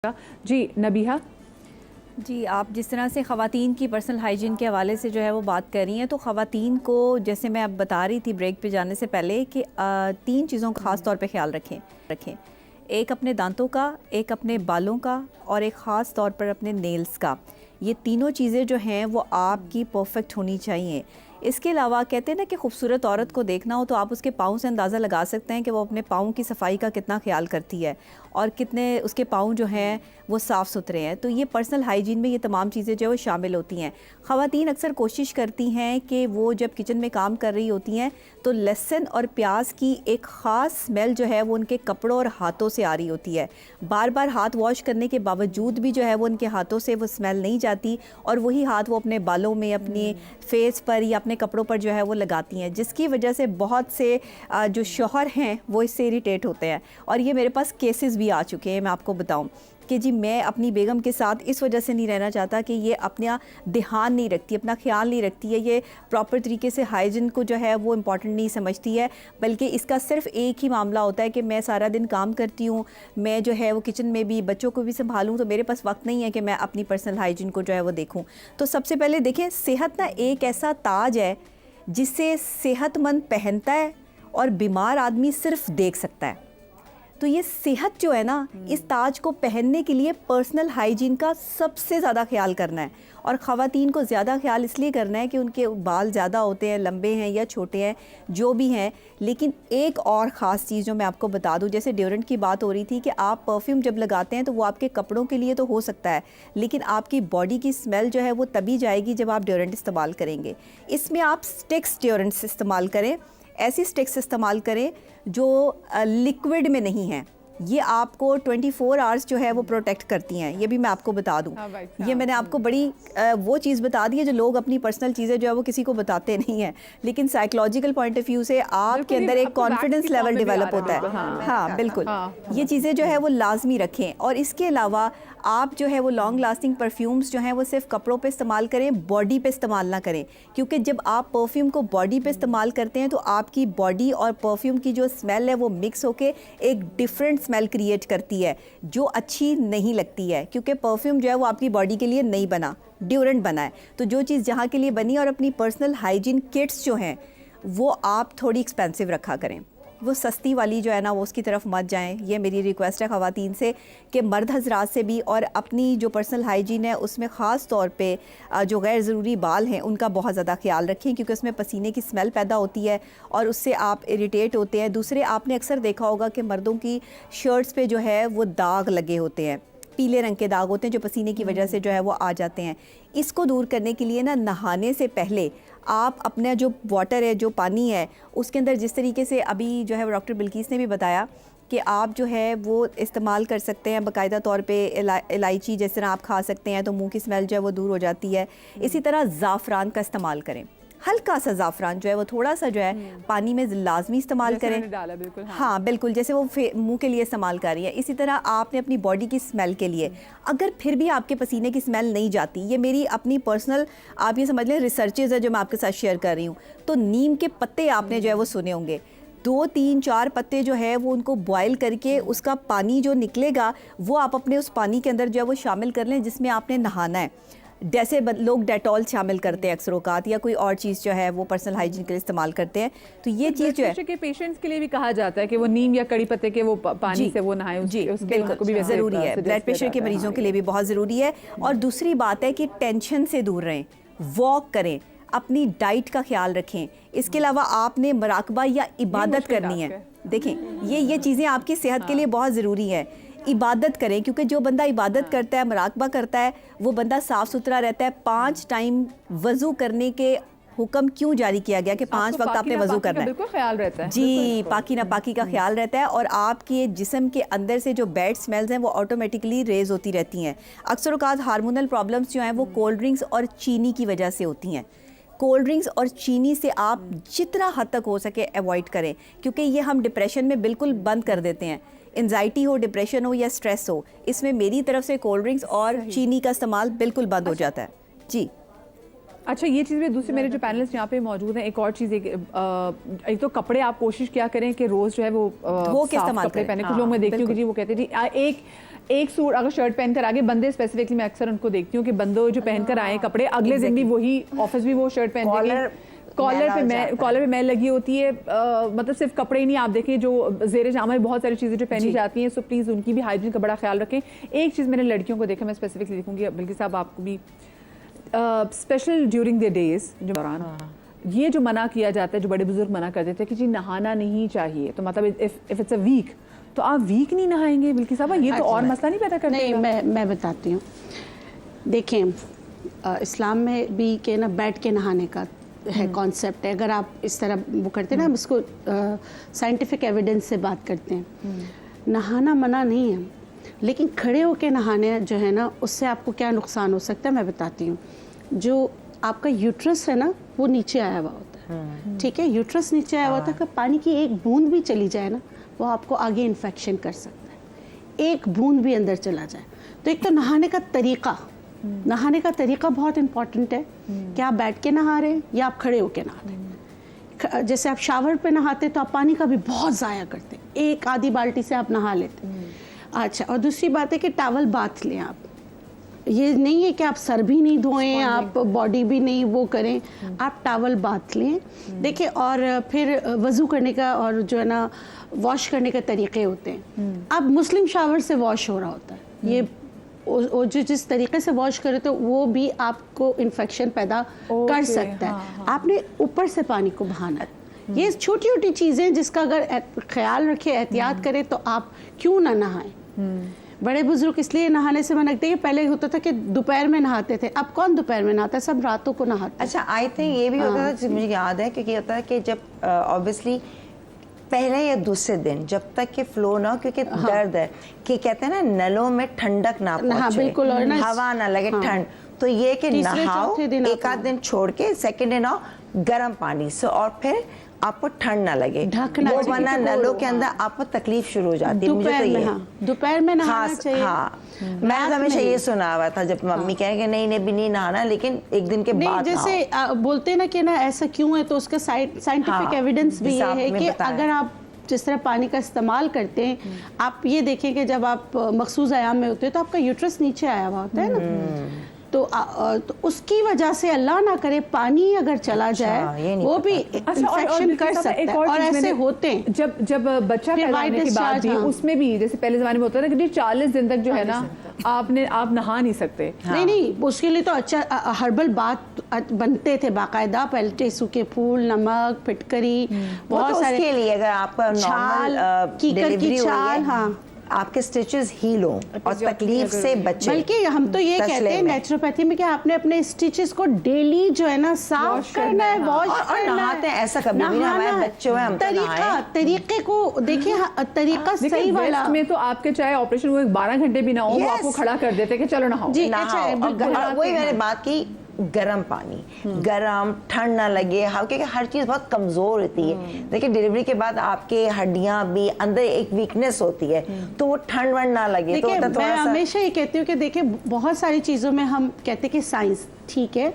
जी नबीहा। जी, आप जिस तरह से ख़वातीन की पर्सनल हाइजीन के हवाले से जो है वो बात कर रही हैं, तो ख़वातीन को जैसे मैं अब बता रही थी ब्रेक पे जाने से पहले कि 3 चीज़ों का ख़ास तौर पे ख्याल रखें। एक अपने दांतों का, एक अपने बालों का और एक ख़ास तौर पर अपने नेल्स का। ये तीनों चीज़ें जो हैं वो आपकी परफेक्ट होनी चाहिए। इसके अलावा कहते हैं ना कि खूबसूरत औरत को देखना हो तो आप उसके पाँव से अंदाज़ा लगा सकते हैं कि वो अपने पाँव की सफाई का कितना ख्याल करती है और कितने उसके पाँव जो हैं वो साफ़ सुथरे हैं। तो ये पर्सनल हाइजीन में ये तमाम चीज़ें जो है वो शामिल होती हैं। ख़वातीन अक्सर कोशिश करती हैं कि वो जब किचन में काम कर रही होती हैं तो लहसुन और प्याज की एक ख़ास स्मेल जो है वो उनके कपड़ों और हाथों से आ रही होती है। बार बार हाथ वॉश करने के बावजूद भी जो है वो उनके हाथों से वो स्मेल नहीं जाती और वही हाथ वो अपने बालों में, अपने फेस पर या अपने कपड़ों पर जो है वो लगाती हैं, जिसकी वजह से बहुत से जो शौहर हैं वो इससे इरिटेट होते हैं। और ये मेरे पास केसेस भी आ चुके हैं। मैं आपको बताऊं कि जी मैं अपनी बेगम के साथ इस वजह से नहीं रहना चाहता कि ये अपना ध्यान नहीं रखती, अपना ख्याल नहीं रखती है, ये प्रॉपर तरीके से हाइजीन को जो है वो इम्पॉर्टेंट नहीं समझती है, बल्कि इसका सिर्फ एक ही मामला होता है कि मैं सारा दिन काम करती हूँ, मैं जो है वो किचन में भी बच्चों को भी संभालूँ, तो मेरे पास वक्त नहीं है कि मैं अपनी पर्सनल हाइजीन को जो है वो देखूँ। तो सबसे पहले देखें, सेहत ना एक ऐसा ताज है जिसे सेहतमंद पहनता है और बीमार आदमी सिर्फ देख सकता है। तो ये सेहत जो है ना, इस ताज को पहनने के लिए पर्सनल हाइजीन का सबसे ज़्यादा ख्याल करना है। और ख़वातीन को ज़्यादा ख्याल इसलिए करना है कि उनके बाल ज़्यादा होते हैं, लंबे हैं या छोटे हैं, जो भी हैं। लेकिन एक और ख़ास चीज़ जो मैं आपको बता दूं, जैसे ड्योरेंट की बात हो रही थी कि आप परफ्यूम जब लगाते हैं तो वो आपके कपड़ों के लिए तो हो सकता है, लेकिन आपकी बॉडी की स्मेल जो है वो तभी जाएगी जब आप ड्योरेंट इस्तेमाल करेंगे। इसमें आप स्टिक्स ड्योरेंट्स इस्तेमाल करें, ऐसी स्टिक्स इस्तेमाल करें जो लिक्विड में नहीं है। ये आपको 24 आवर्स जो है वो प्रोटेक्ट करती हैं, ये भी मैं आपको बता दूं। ये मैंने आपको बड़ी वो चीज़ बता दी है जो लोग अपनी पर्सनल चीज़ें जो है वो किसी को बताते नहीं हैं, लेकिन साइकोलॉजिकल पॉइंट ऑफ व्यू से आपके अंदर एक कॉन्फिडेंस लेवल डेवलप होता है। हाँ बिल्कुल, ये चीज़ें जो है वो लाजमी रखें। और इसके अलावा आप जो है वो लॉन्ग लास्टिंग परफ्यूम्स जो हैं वो सिर्फ कपड़ों पे इस्तेमाल करें, बॉडी पे इस्तेमाल ना करें, क्योंकि जब आप परफ्यूम को बॉडी पे इस्तेमाल करते हैं तो आपकी बॉडी और परफ्यूम की जो स्मेल है वो मिक्स होके एक डिफरेंट स्मेल क्रिएट करती है जो अच्छी नहीं लगती है, क्योंकि परफ्यूम जो है वो आपकी बॉडी के लिए नहीं बना, ड्यूरेंट बना है। तो जो चीज़ जहाँ के लिए बनी, और अपनी पर्सनल हाइजीन किट्स जो हैं वो आप थोड़ी एक्सपेंसिव रखा करें, वो सस्ती वाली जो है ना वो उसकी तरफ मत जाएं। ये मेरी रिक्वेस्ट है ख़वातीन से कि मर्द हजरात से भी, और अपनी जो पर्सनल हाइजीन है उसमें ख़ास तौर पे जो गैर ज़रूरी बाल हैं उनका बहुत ज़्यादा ख्याल रखें, क्योंकि उसमें पसीने की स्मेल पैदा होती है और उससे आप इरिटेट होते हैं। दूसरे, आपने अक्सर देखा होगा कि मर्दों की शर्ट्स पे जो है वो दाग लगे होते हैं, पीले रंग के दाग होते हैं जो पसीने की वजह से जो है वो आ जाते हैं। इसको दूर करने के लिए ना, नहाने से पहले आप अपना जो वाटर है, जो पानी है, उसके अंदर जिस तरीके से अभी जो है डॉक्टर बिल्किस ने भी बताया कि आप जो है वो इस्तेमाल कर सकते हैं बाकायदा तौर पे इलायची जिस तरह आप खा सकते हैं तो मुंह की स्मेल जो है वो दूर हो जाती है। इसी तरह ज़ाफ़रान का इस्तेमाल करें, हल्का सा ज़ाफ़रान जो है वो थोड़ा सा जो है पानी में लाजमी इस्तेमाल करें। डाला बिल्कुल, हाँ बिल्कुल, जैसे वो मुंह के लिए इस्तेमाल कर रही है। इसी तरह आपने अपनी बॉडी की स्मेल के लिए, अगर फिर भी आपके पसीने की स्मेल नहीं जाती, ये मेरी अपनी पर्सनल आप ये समझ लें रिसर्चेज है जो मैं आपके साथ शेयर कर रही हूँ, तो नीम के पत्ते आपने जो है वो सुने होंगे, 2, 3, 4 पत्ते जो है वो उनको बॉयल करके उसका पानी जो निकलेगा वो आप अपने उस पानी के अंदर जो है वो शामिल कर लें जिसमें आपने नहाना है। जैसे लोग डेटॉल शामिल करते हैं अक्सर औकात, या कोई और चीज़ जो है वो पर्सनल हाइजीन के लिए इस्तेमाल करते हैं, तो ये चीज़ जो है के पेशेंट्स के लिए भी कहा जाता है कि वो नीम या कड़ी पत्ते के वो पानी से वो नहाएं। जी बिल्कुल भी ज़रूरी है, ब्लड प्रेशर के मरीजों के लिए भी बहुत ज़रूरी है। और दूसरी बात है कि टेंशन से दूर रहें, वॉक करें, अपनी डाइट का ख्याल रखें। इसके अलावा आपने मुराकबा या इबादत करनी है। देखें, ये चीज़ें आपकी सेहत के लिए बहुत ज़रूरी है। इबादत करें, क्योंकि जो बंदा इबादत करता है, मुराकबा करता है, वो बंदा साफ़ सुथरा रहता है। 5 टाइम वज़ू करने के हुक्म क्यों जारी किया गया कि 5 वक्त आपने वज़ू करना है? बिल्कुल ख्याल रहता है जी, पाकी ना पाकी का ख्याल रहता है। और आपके जिस्म के अंदर से जो बैड स्मेल्स हैं वो ऑटोमेटिकली रेज होती रहती हैं। अक्सर औक़ात हार्मोनल प्रॉब्लम्स जो हैं वो कोल्ड ड्रिंक्स और चीनी की वजह से होती हैं। कोल्ड ड्रिंक्स और चीनी से आप जितना हद तक हो सके अवॉइड करें, क्योंकि ये हम डिप्रेशन में बिल्कुल बंद कर देते हैं। एंजाइटी हो, डिप्रेशन हो या स्ट्रेस हो, इसमें मेरी तरफ से कोल्ड ड्रिंक्स और चीनी का इस्तेमाल बिल्कुल बंद हो जाता है। जी अच्छा, ये चीज़ भी दूसरे मेरे जो पैनलिस्ट यहाँ पे मौजूद हैं, एक और चीज़, एक तो कपड़े आप कोशिश किया करें कि रोज़ जो है वो धो के इस्तेमाल कपड़े करें। पहने। कुछ लोग मैं देखती हूँ कि जी वो कहते हैं जी एक सूट अगर शर्ट पहन कर आगे, बंदे स्पेसिफिकली मैं अक्सर उनको देखती हूँ कि बंदों जो पहन कर आए कपड़े अगले दिन भी वही ऑफिस भी वो शर्ट पहन के, कॉलर पे मैल लगी होती है। मतलब सिर्फ कपड़े ही नहीं, आप देखें जो ज़ेरे जामा में बहुत सारी चीज़ें जो पहनी जाती हैं, सो प्लीज़ उनकी भी हाइजीन का बड़ा ख्याल रखें। एक चीज़ मैंने लड़कियों को देखा, मैं स्पेसिफिकली देखूंगी बल्कि साहब आपको भी, स्पेशल ड्यूरिंग द डेज जो दौरान ये जो मना किया जाता है, जो बड़े बुजुर्ग मना कर देते हैं कि जी नहाना नहीं चाहिए, तो मतलब इफ इट्स अ वीक तो आप वीक नहीं नहाएंगे बिल्कि साहब, ये तो और मसला नहीं पैदा करता। नहीं, मैं बताती हूँ। देखें, इस्लाम में भी के ना बैठ के नहाने का है कॉन्सेप्ट है। अगर आप इस तरह वो करते हैं ना, हम इसको साइंटिफिक एविडेंस से बात करते हैं, नहाना मना नहीं है, लेकिन खड़े होकर नहाने जो है ना, उससे आपको क्या नुकसान हो सकता है मैं बताती हूँ। जो आपका यूट्रस है ना, वो नीचे आया हुआ होता है, ठीक है, यूट्रस नीचे आया हुआ होता है। अगर पानी की एक बूंद भी चली जाए ना, वो आपको आगे इन्फेक्शन कर सकता है, एक बूंद भी अंदर चला जाए। तो एक तो नहाने का तरीका बहुत इंपॉर्टेंट है कि आप बैठ के नहा रहे हैं या आप खड़े होके नहा रहे हैं। जैसे आप शावर पे नहाते तो आप पानी का भी बहुत ज़ाया करते, एक आधी बाल्टी से आप नहा लेते। अच्छा, और दूसरी बात है कि टॉवल बाथ लें आप। ये नहीं है कि आप सर भी नहीं धोएं, आप बॉडी भी नहीं वो करें, आप टॉवल बाथ लें। देखिए, और फिर वज़ू करने का और जो है ना वॉश करने के तरीके होते हैं। अब मुस्लिम शावर से वॉश हो रहा होता है, ये वो जो जिस तरीके से वॉश करे तो वो भी आपको इन्फेक्शन पैदा कर सकता है। आपने ऊपर से पानी को बहाना है। ये छोटी छोटी चीज़ें जिसका अगर ख्याल रखें, एहतियात करें, तो आप क्यों ना नहाएं। बड़े बुजुर्ग इसलिए नहाने से मना करते हैं, पहले होता था कि दोपहर में नहाते थे, अब कौन दोपहर में नहाता है, सब रातों को नहाते। अच्छा, आई थिंक ये भी होता था, मुझे याद है, क्योंकि होता है कि जब ऑब्वियसली पहले या दूसरे दिन जब तक कि फ्लो ना हो, क्योंकि दर्द है कि कहते हैं ना नलों में ठंडक ना पहुंचे, बिल्कुल, और हवा ना लगे, ठंड, तो ये कि नहाओ एक आध दिन छोड़ के, सेकंड डे नहाओ गर्म पानी से, और फिर आपको ठंड ना लगे, ढकना, वो वरना नलों के अंदर आपको तकलीफ शुरू हो जाती है। मुझे तो ये दोपहर में नहाना चाहिए। हाँ, मैं हमेशा ये सुना हुआ था जब मम्मी कहेंगे नहीं भी नहीं नहाना, लेकिन एक दिन के बाद जैसे बोलते ना कि ना ऐसा क्यों है, तो उसका साइंटिफिक एविडेंस भी ये है कि अगर आप जिस तरह पानी का इस्तेमाल करते हैं, आप ये देखें कि जब आप मखसूस आयाम में होते हैं तो आपका यूट्रस नीचे आया हुआ होता है ना, तो उसकी वजह से अल्लाह ना करे पानी अगर चला जाए, वो भी इन्फेक्शन कर सकता है। और ऐसे होते हैं जब बच्चा पैदा होने के बाद भी, उसमें भी जैसे पहले जमाने में होता था कि 40 दिन तक जो है ना आप नहा नहीं सकते। नहीं, उसके लिए तो अच्छा हर्बल बाथ बनते थे बाकायदा, पहले सूखे फूल, नमक, फिटकरी, बहुत सारे के लिए। अगर आपका नॉर्मल कीकर की छाल, हाँ, आपके स्टिचेस हील हो और तकलीफ से बचे। बल्कि हम तो ये कहते हैं नेचुरोपैथी में कि आपने अपने स्टिचेस को डेली जो है ना साफ करना है, वॉश करना है। नहाते हैं ऐसा कभी भी ना, हमारे बच्चों में हम तरीके को देखिए, तरीका सही वाला में तो आपके चाहे ऑपरेशन हुए 12 घंटे भी ना हो, वो आपको खड़ा कर देते कि चलो नहाओ। जी, अच्छा, वही मैंने बात की, गरम पानी, गरम, ठंड ना लगे, क्योंकि हर चीज़ बहुत कमज़ोर होती है। देखिए, डिलीवरी के बाद आपके हड्डियां भी अंदर एक वीकनेस होती है, तो वो ठंड वंड ना लगे। तो मैं हमेशा ये कहती हूँ कि देखिए, बहुत सारी चीज़ों में हम कहते हैं कि साइंस ठीक है,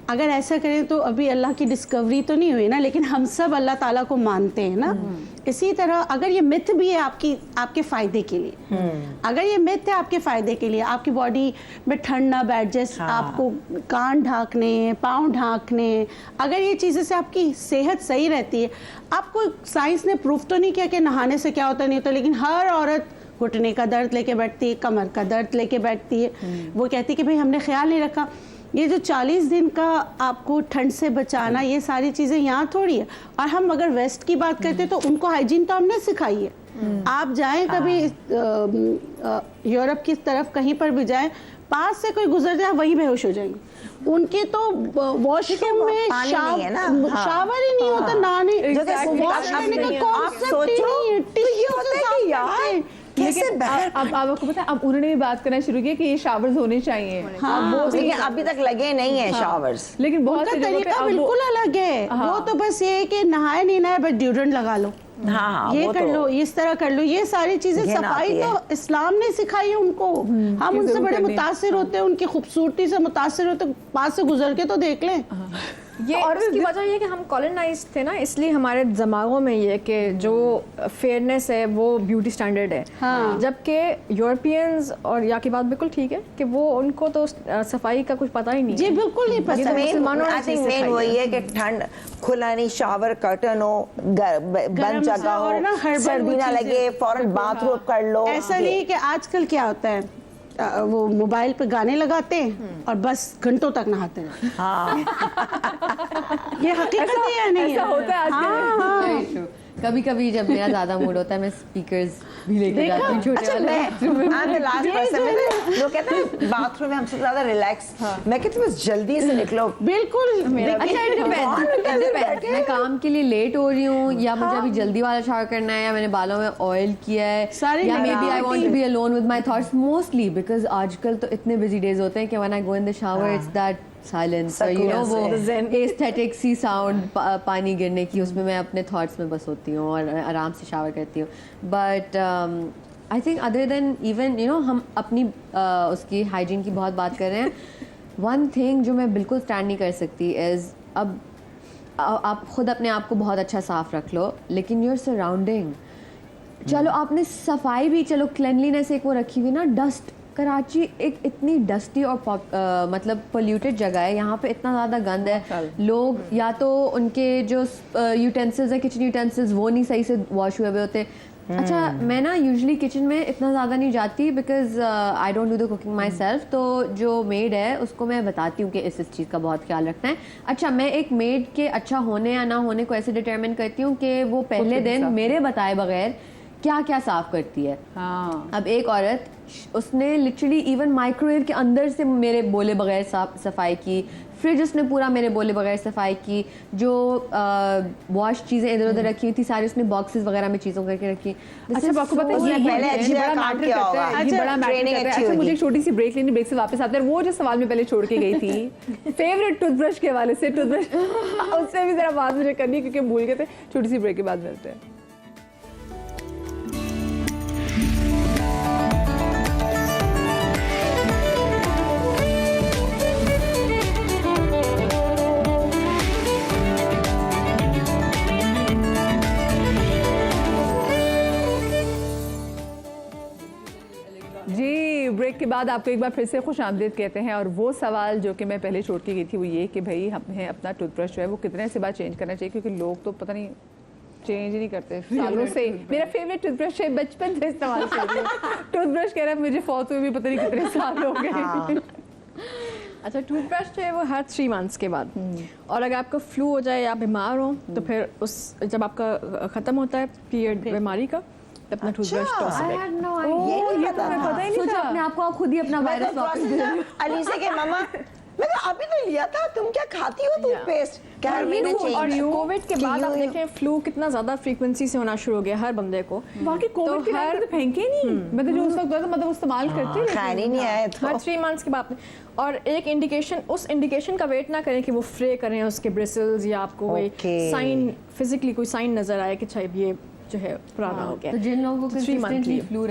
अगर ऐसा करें तो अभी अल्लाह की डिस्कवरी तो नहीं हुई ना, लेकिन हम सब अल्लाह ताला को मानते हैं ना। इसी तरह अगर ये मिथ भी है आपके फायदे के लिए, अगर ये मिथ है आपके फायदे के लिए, आपकी बॉडी में ठंड ना बैठ जाए, आपको कान ढांकने, पाँव ढांकने, अगर ये चीज़ें से आपकी सेहत सही रहती है, आपको साइंस ने प्रूफ तो नहीं किया कि नहाने से क्या होता नहीं होता, लेकिन हर औरत घुटने का दर्द लेके बैठती है, कमर का दर्द लेके बैठती है, वो कहती है कि भाई हमने ख्याल नहीं रखा। ये जो 40 दिन का आपको ठंड से बचाना, ये सारी चीज़ें यहाँ थोड़ी है। और हम अगर वेस्ट की बात करते हैं तो उनको हाइजीन तो हमने सिखाई है। आप जाएं कभी यूरोप की तरफ कहीं पर भी जाएं, पास से कोई गुजर जाए वहीं बेहोश हो जाएंगे। उनके तो वॉशरूम में शावर ही नहीं होता, नहाने वॉश करने का कॉन्सेप्ट ही नहीं है। लेकिन अब आपको पता है, अब उन्होंने भी बात करना शुरू किया कि ये शावर्स होने चाहिए। लेकिन अभी तक लगे नहीं है शावर्स, लेकिन बहुत से तरीका बिल्कुल अलग है। वो तो बस ये है कि नहाए नहीं नहाए बस डिओड्रेंट लगा लो, ये कर लो, इस तरह कर लो, ये सारी चीजें सफाई तो इस्लाम ने सिखाई है उनको। हम उनसे बड़े मुतासिर होते हैं, उनकी खूबसूरती से मुतासिर होते, पास से गुजर के तो देख लें। ये और उसकी वजह ये है कि हम कॉलोनाइज थे ना, इसलिए हमारे दिमागों में ये कि जो फेयरनेस है वो ब्यूटी स्टैंडर्ड है। हाँ। जबकि यूरोपियंस और या की बात बिल्कुल ठीक है कि वो उनको तो सफाई का कुछ पता ही नहीं जी है। बिल्कुल नहीं ये पता तो है। मुसलमानों ने आई थिंक चीज़ मेन सिखाई वही है। है कि ठंड खुला नहीं, शावर कर्टन हो, बंद गरम जगह सा और ना हो, हर्बल सर्दी वो ना चीज़ें। लगे, फौरन बाथरूम कर लो। ऐसा नहीं है कि आजकल क्या होता है वो मोबाइल पे गाने लगाते हैं और बस घंटों तक नहाते रहते हैं। हाँ ये हकीकत है या नहीं ऐसा होता है आजकल। हाँ, कभी कभी जब मेरा ज्यादा मूड होता है मैं स्पीकर्स भी लेकर जाती हूँ छोटे अच्छा वाले। मैं I'm the last person। लोग कहते हैं बाथरूम में हमसे ज्यादा रिलैक्स, मैं कहती हूँ बस जल्दी से निकलो। बिल्कुल अच्छा it depends। मैं काम के लिए लेट हो रही हूँ या मुझे अभी जल्दी वाला शावर करना है या मैंने बालों में ऑयल किया है सारी या maybe I want to लगावटी। Be alone with my thoughts mostly because आजकल तो इतने बिजी डेज होते हैं कि when I go in the shower it's that silence और यू नो वो एस्थेटिक सी साउंड पानी गिरने की, उसमें मैं अपने थॉट्स में बस होती हूँ और आराम से शावर करती हूँ। But I think other than even you know हम अपनी उसकी हाइजीन की बहुत बात कर रहे हैं। वन थिंग जो मैं बिल्कुल स्टैंड नहीं कर सकती इज़ अब आप खुद अपने आप को बहुत अच्छा साफ रख लो लेकिन योर सराउंडिंग, चलो आपने सफाई भी, चलो क्लेनलीनेस एक वो रखी हुई ना, डस्ट, कराची एक इतनी डस्टी और मतलब पोल्यूटेड जगह है, यहाँ पे इतना ज़्यादा गंद है, लोग या तो उनके जो यूटेंसिल्स है, किचन यूटेंसिल्स, वो नहीं सही से वॉश हुए हुए होते। अच्छा मैं ना यूजुअली किचन में इतना ज़्यादा नहीं जाती because I don't do the cooking my self, तो जो मेड है उसको मैं बताती हूँ कि इस चीज़ का बहुत ख्याल रखना है। अच्छा मैं एक मेड के अच्छा होने या ना होने को ऐसे डिटरमिन करती हूँ कि वो पहले दिन मेरे बताए बगैर क्या क्या साफ करती है। हाँ अब एक औरत उसने लिटरली इवन माइक्रोवेव के अंदर से मेरे बोले बगैर सफाई की, फ्रिज उसने पूरा मेरे बोले बगैर सफाई की, जो वॉश चीज़ें इधर उधर रखी हुई थी सारी उसने बॉक्सेस वगैरह में चीज़ों करके रखी। अच्छा आपको पता है उसने ये पहले अच्छे बड़ा काम मैटर किया करता होगा। है, ये अच्छा, बड़ा मैटर ट्रेनिंग करता है। अच्छी अच्छा होगी। मुझे एक छोटी सी ब्रेक लेनी, ब्रेक से वापस आते हैं। वो जो सवाल में पहले छोड़ के गई थी फेवरेट टूथब्रश के हवाले से, टूथब्रश उससे भी जरा बात मुझे करनी है क्योंकि भूल गए थे। छोटी सी ब्रेक के बाद मिलते हैं। जी ब्रेक के बाद आपको एक बार फिर से खुश आमदीद कहते हैं। और वो सवाल जो कि मैं पहले छोड़ के गई थी वो ये कि भाई हमें अपना टूथब्रश जो है वो कितने से बाद चेंज करना चाहिए, क्योंकि लोग तो पता नहीं चेंज ही नहीं करते सालों से। मेरा फेवरेट टूथब्रश है, बचपन से इस्तेमाल कर रही हूँ। टूथब्रश कह रहा है मुझे फौत हुए भी पता नहीं कितने साल हो गए। अच्छा टूथब्रश जो है वो हर 3 मंथ्स के बाद, और अगर आपको फ्लू हो जाए या बीमार हो तो फिर उस जब आपका ख़त्म होता है पीरियड बीमारी का, तो अपना toothbrush toss I back. had no ये idea। नहीं पता था। पता ही नहीं सोचो था। अपने आप को आप खुद ही अपना मैं तो वायरस वापस दे रहे हो। अलीसे के मामा मैंने अभी तो लिया था, तुम क्या खाती हो टूथपेस्ट? क्या हर महीने और चाहिए? कोविड के बाद आप देखें फ्लू कितना ज्यादा फ्रीक्वेंसी से होना शुरू हो गया हर बंदे को। बाकी कोविड के टाइम पे तो फेंके नहीं, मतलब जो उस वक्त हुआ था मतलब इस्तेमाल करते रहे। खैर ही नहीं आया तो हर 3 मंथ्स के बाद। और एक इंडिकेशन, उस इंडिकेशन का वेट ना करें कि वो फ्रे करें उसके ब्रिसल्स या आपको कोई Okay. साइन, फिजिकली कोई साइन नजर आए कि अच्छा ये जो है पुराना हो गया। तो जिन लोगों को 3 monthly कंसिस्टेंटली फ्लू